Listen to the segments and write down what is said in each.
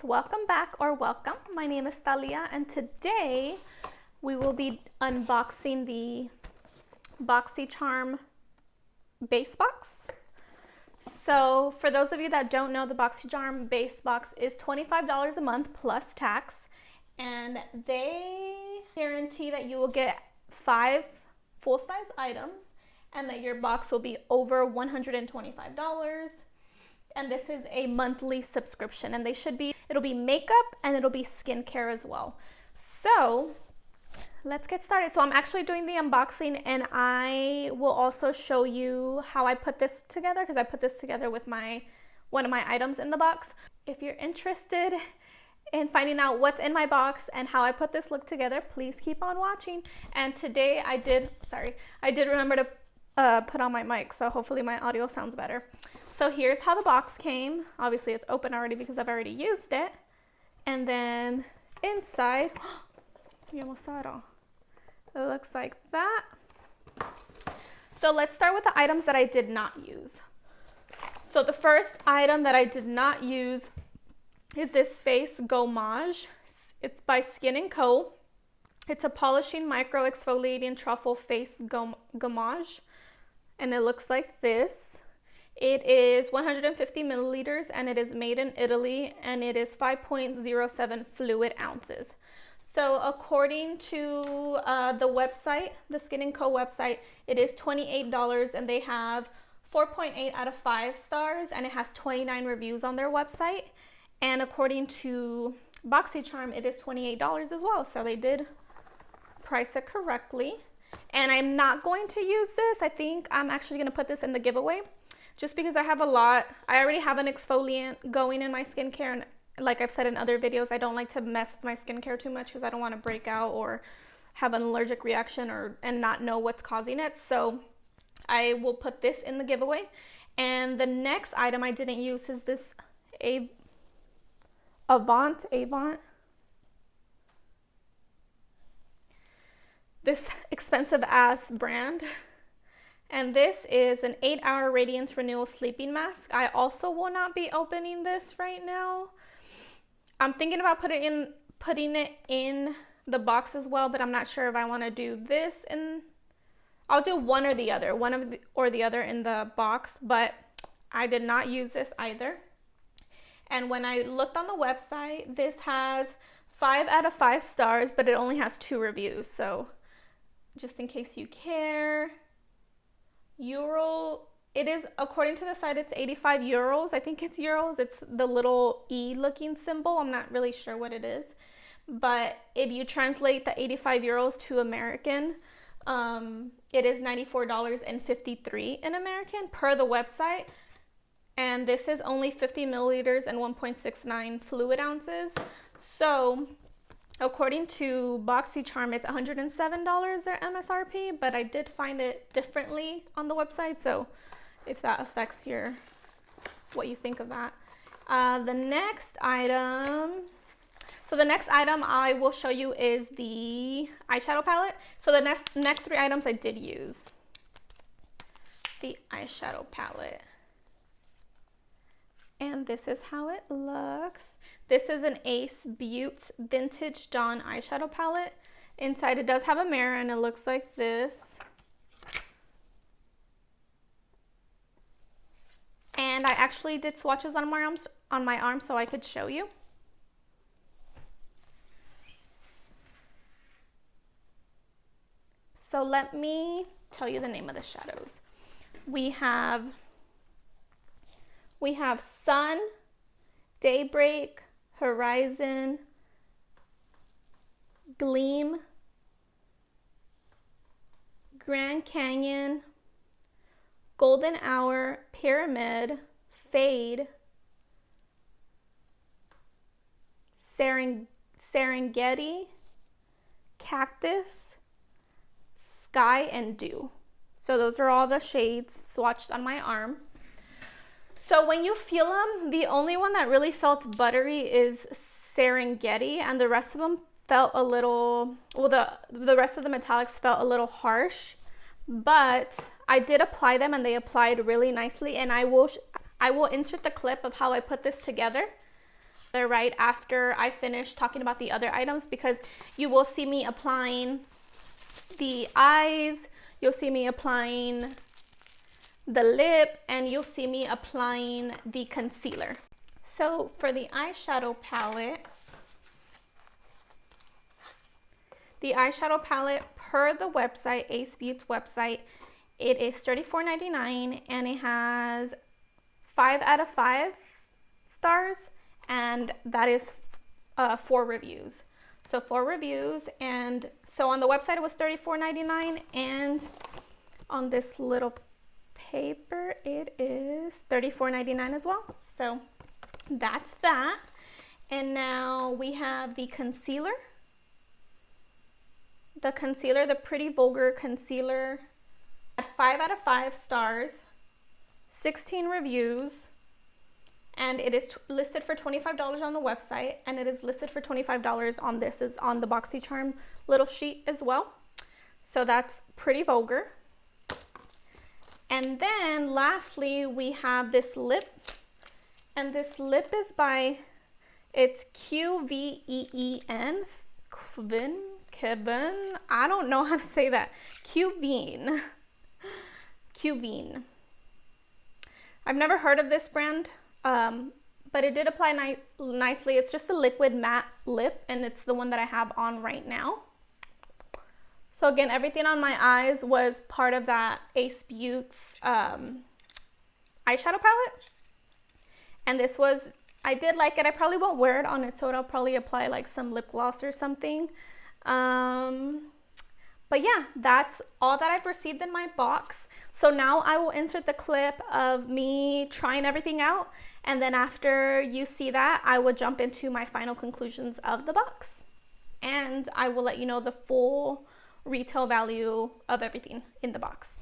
welcome back or welcome. My name is Thalia and today we will be unboxing the Boxycharm Base Box. So for those of you that don't know, the Boxycharm Base Box is $25 a month plus tax, and they guarantee that you will get 5 full-size items and that your box will be over $125. And this is a monthly subscription, and it'll be makeup and it'll be skincare as well. So let's get started. So I'm actually doing the unboxing, and I will also show you how I put this together, because I put this together with one of my items in the box. If you're interested in finding out what's in my box and how I put this look together, please keep on watching. And today I did remember to put on my mic, so hopefully my audio sounds better. So here's how the box came. Obviously it's open already because I've already used it. And then inside, you almost saw it all. It looks like that. So let's start with the items that I did not use. So the first item that I did not use is this face gommage. It's by Skin&Co. It's a polishing micro exfoliating truffle face gommage, and it looks like this. It is 150 milliliters and it is made in Italy, and it is 5.07 fluid ounces. So according to the website, the Skin&Co website, it is $28, and they have 4.8 out of 5 stars, and it has 29 reviews on their website. And according to Boxycharm, it is $28 as well. So they did price it correctly. And I'm not going to use this. I think I'm actually going to put this in the giveaway, just because I have a lot. I already have an exfoliant going in my skincare, and like I've said in other videos, I don't like to mess with my skincare too much because I don't want to break out or have an allergic reaction and not know what's causing it. So I will put this in the giveaway. And the next item I didn't use is this Avant, this expensive ass brand. And this is an 8-hour radiance renewal sleeping mask. I also will not be opening this right now. I'm thinking about putting it in the box as well, but I'm not sure if I want to do this I'll do one or the other in the box, but I did not use this either. And when I looked on the website, this has 5 out of 5 stars, but it only has 2 reviews. So just in case you care, it is, according to the site, it's 85 euros. I think it's euros. It's the little E looking symbol. I'm not really sure what it is. But if you translate the 85 euros to American, it is $94.53 in American per the website. And this is only 50 milliliters and 1.69 fluid ounces. So according to Boxycharm, it's $107 their MSRP, but I did find it differently on the website. So if that affects what you think of that. The next item I will show you is the eyeshadow palette. So the next 3 items I did use. The eyeshadow palette. And this is how it looks. This is an Acebeaute Vintage Dawn eyeshadow palette. Inside it does have a mirror, and it looks like this. And I actually did swatches on my arms so I could show you. So let me tell you the name of the shadows. We have Sun, Daybreak, Horizon, Gleam, Grand Canyon, Golden Hour, Pyramid, Fade, Serengeti, Cactus, Sky, and Dew. So those are all the shades swatched on my arm. So when you feel them, the only one that really felt buttery is Serengeti, and the rest of them felt a little, well, the rest of the metallics felt a little harsh, but I did apply them and they applied really nicely, and I will insert the clip of how I put this together. They're right after I finish talking about the other items, because you will see me applying the eyes, you'll see me applying the lip, and you'll see me applying the concealer. So for the eyeshadow palette, per the website, Acebeaute's website, it is $34.99, and it has 5 out of 5 stars, and that is 4 reviews. So 4 reviews, and so on the website it was $34.99, and on this little paper it is $34.99 as well. So that's that. And now we have the concealer. The Pretty Vulgar concealer, at 5 out of 5 stars, 16 reviews, and it is listed for $25 on the website, and it is listed for $25 on this, is on the Boxycharm little sheet as well. So that's Pretty Vulgar. And then lastly, we have this lip, and this lip is by, it's qveen, qveen, I don't know how to say that, qveen. I've never heard of this brand, but it did apply nicely. It's just a liquid matte lip, and it's the one that I have on right now. So again, everything on my eyes was part of that Acebeaute's eyeshadow palette. And this was, I did like it. I probably won't wear it on its own. I'll probably apply like some lip gloss or something. But yeah, that's all that I've received in my box. So now I will insert the clip of me trying everything out, and then after you see that, I will jump into my final conclusions of the box, and I will let you know the full retail value of everything in the box.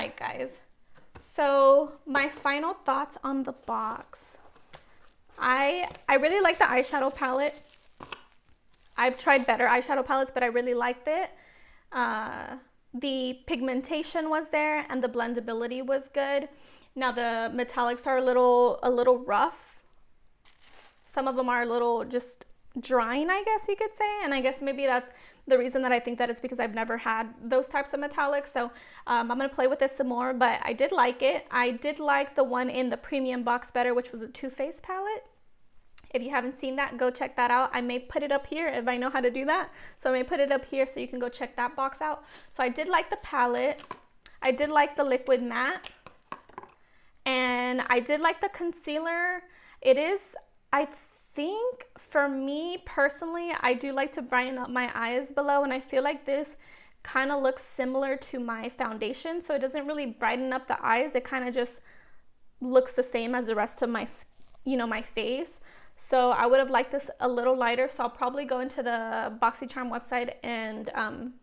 right, guys. So my final thoughts on the box. I really like the eyeshadow palette. I've tried better eyeshadow palettes, but I really liked it. The pigmentation was there and the blendability was good. Now the metallics are a little rough. Some of them are a little just drying, I guess you could say. And I guess maybe that's the reason that I think that is because I've never had those types of metallics. So I'm going to play with this some more, but I did like it. I did like the one in the premium box better, which was a Too Faced palette. If you haven't seen that, go check that out. I may put it up here if I know how to do that. So I may put it up here so you can go check that box out. So I did like the palette. I did like the liquid matte. And I did like the concealer. It is, I think, for me personally, I do like to brighten up my eyes below. And I feel like this kind of looks similar to my foundation. So it doesn't really brighten up the eyes. It kind of just looks the same as the rest of my, my face. So I would have liked this a little lighter, so I'll probably go into the Boxycharm website and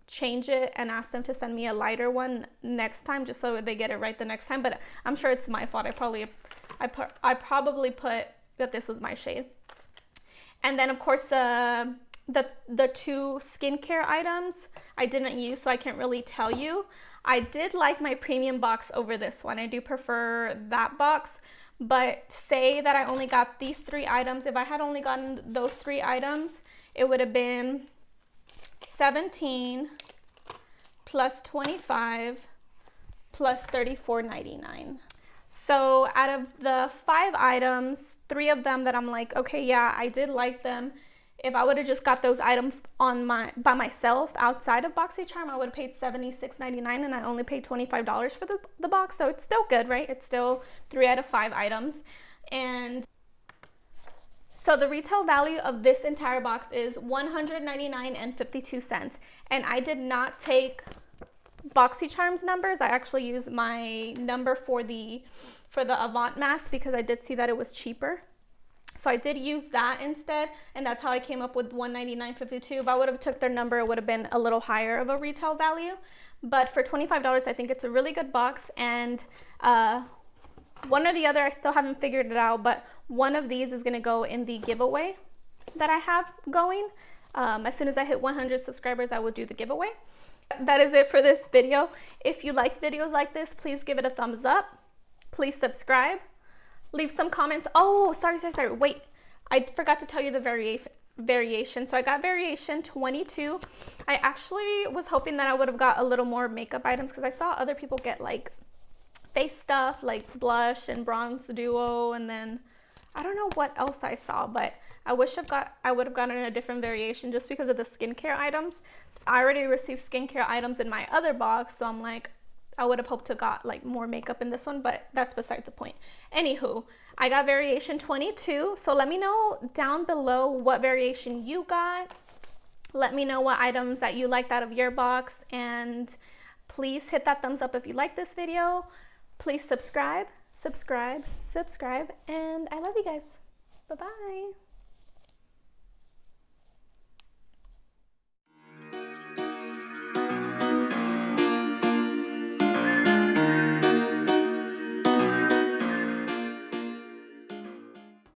change it and ask them to send me a lighter one next time, just so they get it right the next time. But I'm sure it's my fault. I probably put that this was my shade. And then of course the two skincare items I didn't use, so I can't really tell you. I did like my premium box over this one. I do prefer that box. But say that I only got these 3 items. If I had only gotten those 3 items, it would have been $17 plus $25 plus $34.99. So out of the 5 items, 3 of them that I'm like, okay, yeah, I did like them. If I would have just got those items by myself outside of Boxycharm, I would have paid $76.99, and I only paid $25 for the box. So it's still good, right? It's still 3 out of 5 items. And so the retail value of this entire box is $199.52. And I did not take Boxycharm's numbers. I actually used my number for the Avant mask because I did see that it was cheaper. So I did use that instead, and that's how I came up with $199.52. If I would have took their number, it would have been a little higher of a retail value. But for $25, I think it's a really good box. And one or the other, I still haven't figured it out, but one of these is going to go in the giveaway that I have going. As soon as I hit 100 subscribers, I will do the giveaway. That is it for this video. If you like videos like this, please give it a thumbs up. Please subscribe. Leave some comments. Oh, sorry. Wait, I forgot to tell you the variation. So I got variation 22. I actually was hoping that I would have got a little more makeup items because I saw other people get like face stuff like blush and bronze duo, and then I don't know what else I saw, but I would have gotten a different variation just because of the skincare items. I already received skincare items in my other box, so I'm like, I would have hoped to got like more makeup in this one, but that's beside the point. Anywho, I got variation 22. So let me know down below what variation you got. Let me know what items that you liked out of your box, and please hit that thumbs up if you like this video. Please subscribe, and I love you guys. Bye-bye.